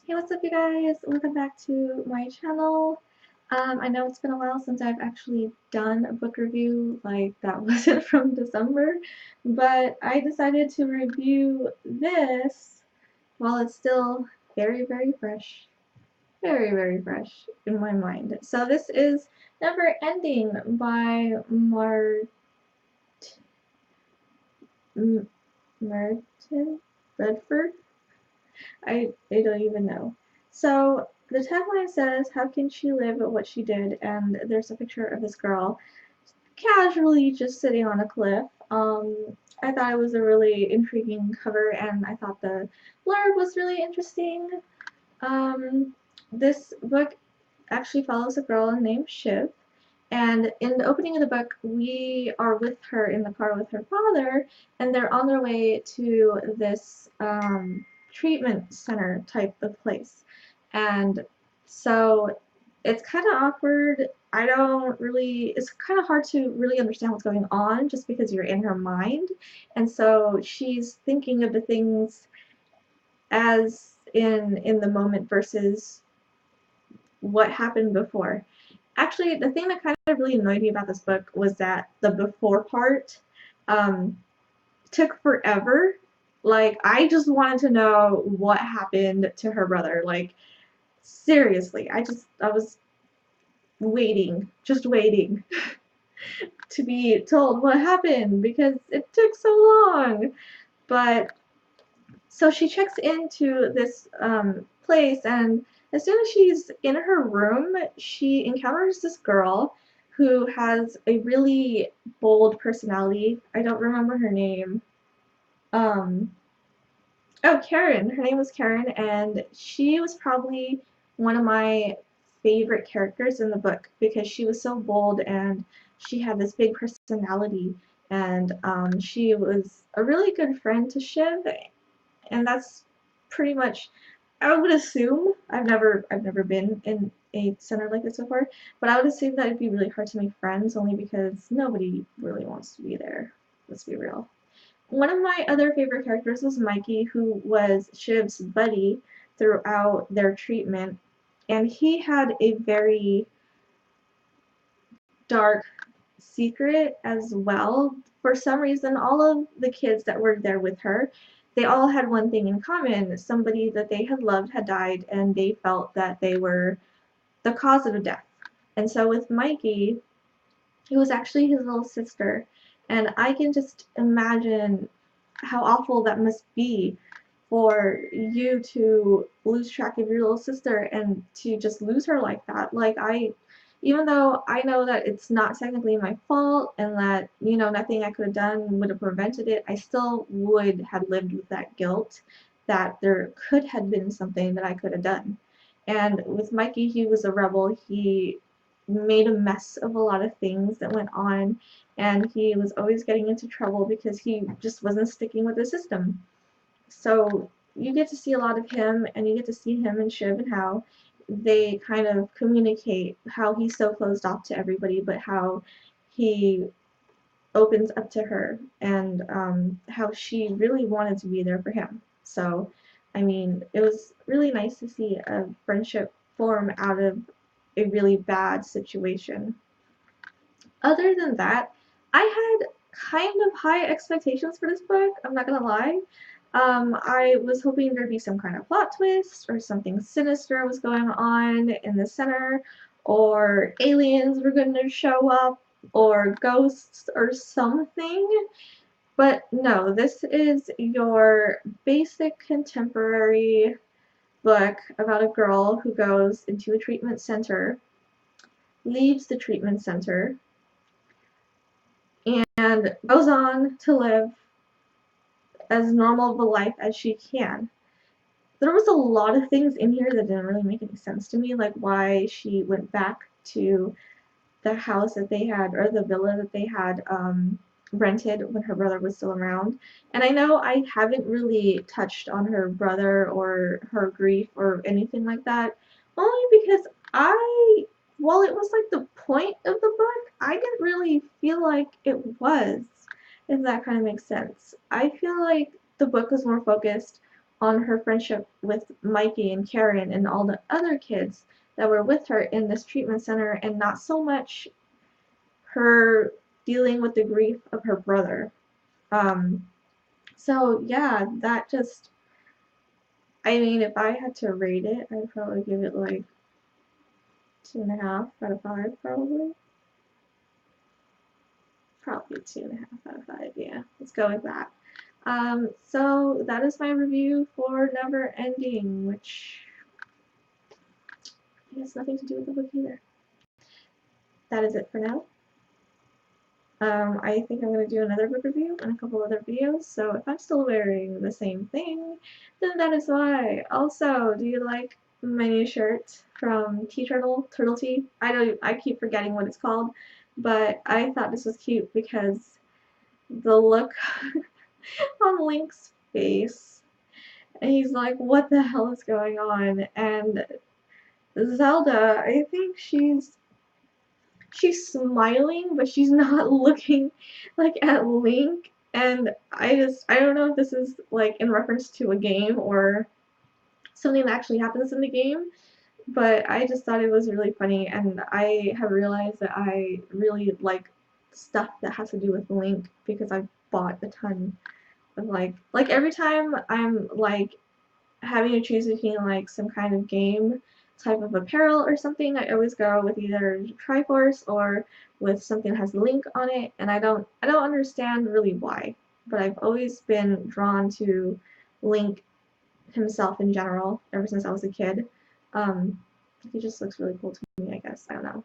Hey, what's up, you guys? Welcome back to my channel. I know it's been a while since I've actually done a book review, like that wasn't from December, but I decided to review this while it's still very fresh. Very fresh in my mind. So this is Never Ending by Martyn Bedford. I don't even know. So the tagline says, "How can she live what she did?" And there's a picture of this girl casually just sitting on a cliff. I thought it was a really intriguing cover, and I thought the blurb was really interesting. This book actually follows a girl named Shiv, and in the opening of the book, we are with her in the car with her father, and they're on their way to this treatment center type of place. And so it's kind of awkward. It's kind of hard to really understand what's going on just because you're in her mind. And so she's thinking of the things as in the moment versus what happened before. Actually, the thing that kind of really annoyed me about this book was that the before part um, took forever. Like, I just wanted to know what happened to her brother. Like, seriously, I was waiting, just waiting to be told what happened because it took so long. But so she checks into this place, and as soon as she's in her room, she encounters this girl who has a really bold personality. I don't remember her name. Um, oh, Karen. Her name was Karen, and she was probably one of my favorite characters in the book because she was so bold and she had this big personality, and she was a really good friend to Shiv, and that's pretty much, I would assume, I've never been in a center like this before, but I would assume that it'd be really hard to make friends only because nobody really wants to be there. Let's be real. One of my other favorite characters was Mikey, who was Shiv's buddy throughout their treatment, and he had a very dark secret as well. For some reason, all of the kids that were there with her, they all had one thing in common. Somebody that they had loved had died, and they felt that they were the cause of the death. And so with Mikey, it was actually his little sister. And I can just imagine how awful that must be for you to lose track of your little sister and to just lose her like that. Even though I know that it's not technically my fault and that, nothing I could have done would have prevented it, I still would have lived with that guilt that there could have been something that I could have done. And with Mikey, he was a rebel. He made a mess of a lot of things that went on, and he was always getting into trouble because he just wasn't sticking with the system. So you get to see a lot of him, and you get to see him and Shiv and how they kind of communicate, how he's so closed off to everybody, but how he opens up to her, and how she really wanted to be there for him. So, I mean, it was really nice to see a friendship form out of a really bad situation. Other than that, I had kind of high expectations for this book, I'm not gonna lie. I was hoping there'd be some kind of plot twist or something sinister was going on in the center, or aliens were going to show up, or ghosts or something. But no, this is your basic contemporary book about a girl who goes into a treatment center, leaves the treatment center, and goes on to live as normal of a life as she can. There was a lot of things in here that didn't really make any sense to me, like why she went back to the house that they had, or the villa that they had rented when her brother was still around. And I know I haven't really touched on her brother or her grief or anything like that, only because while it was like the point of the book, I didn't really feel like it was, if that kind of makes sense. I feel like the book was more focused on her friendship with Mikey and Karen and all the other kids that were with her in this treatment center, and not so much her dealing with the grief of her brother. Um, so yeah, that just, I mean, if I had to rate it, I'd probably give it like 2.5 out of 5, probably. Probably 2.5 out of 5, yeah. Let's go with that. So that is my review for Never Ending, which has nothing to do with the book either. That is it for now. I think I'm going to do another book review and a couple other videos, so if I'm still wearing the same thing, then that is why. Also, do you like my new shirt from Turtle Tea? I keep forgetting what it's called, but I thought this was cute because the look on Link's face, and he's like, what the hell is going on? And Zelda, I think she's smiling, but she's not looking like at Link. And I don't know if this is like in reference to a game or something that actually happens in the game, but I just thought it was really funny, and I have realized that I really like stuff that has to do with Link because I've bought a ton of like every time I'm like having to choose between like some kind of game type of apparel or something, I always go with either Triforce or with something that has Link on it, and I don't understand really why, but I've always been drawn to Link himself in general ever since I was a kid. He just looks really cool to me, I guess. I don't know.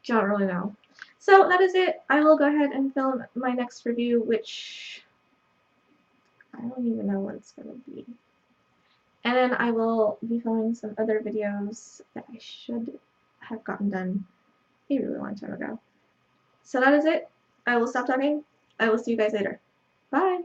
Don't really know. So that is it. I will go ahead and film my next review, which I don't even know what it's going to be. And then I will be filming some other videos that I should have gotten done a really long time ago. So that is it. I will stop talking. I will see you guys later. Bye!